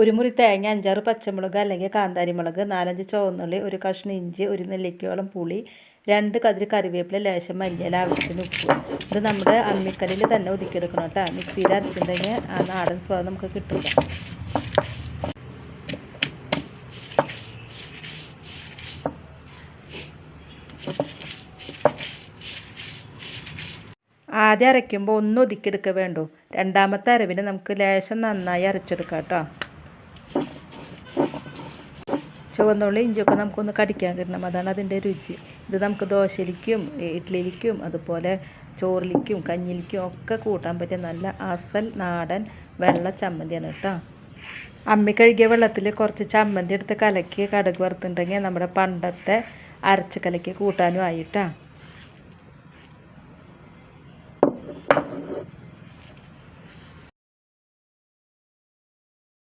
ഒരു മുറി തേങ്ങ, 5-6 പച്ചമുളക് അല്ലെങ്കിൽ കാന്താരി മുളക്, 4-5 ചുവന്നുള്ളി, ഒരു കഷ്ണം ഇഞ്ചി, ഒരു നെല്ലിക്കയോളം പുളി, 2 കതിര് കറിവേപ്പില, ലേശം മല്ലിയില, ആവശ്യത്തിന് ഉപ്പ്. ഇത് നമ്മുടെ അമ്മിക്കല്ലിൽ തന്നെ ഒതുക്കിയെടുക്കണം കേട്ടോ. മിക്സിയിൽ അരച്ചിട്ടുണ്ടെങ്കിൽ ആ നാടൻ സ്വാദ് നമുക്ക് കിട്ടില്ല. ആദ്യം അരയ്ക്കുമ്പോൾ ഒന്ന് ഒതുക്കിയെടുക്കുക വേണ്ടു. രണ്ടാമത്തെ അരവിന് നമുക്ക് ലേശം നന്നായി അരച്ചെടുക്കാം കേട്ടോ. ചുവന്നുള്ളി ഇഞ്ചിയൊക്കെ നമുക്കൊന്ന് കടിക്കാൻ കിട്ടണം, അതാണ് അതിൻ്റെ രുചി. ഇത് നമുക്ക് ദോശയിലേക്കും ഇഡ്ഡലിയിലേക്കും അതുപോലെ ചോറിലേക്കും കഞ്ഞിലേക്കും ഒക്കെ കൂട്ടാൻ പറ്റിയ നല്ല അസൽ നാടൻ വെള്ള ചമ്മന്തിയാണ് കേട്ടോ. അമ്മി കഴുകിയ വെള്ളത്തിൽ കുറച്ച് ചമ്മന്തി എടുത്ത് കലക്കി കടുക് വറുത്തുണ്ടെങ്കിൽ നമ്മുടെ പണ്ടത്തെ അരച്ച് കലക്കി കൂട്ടാനും ആയിട്ടാ.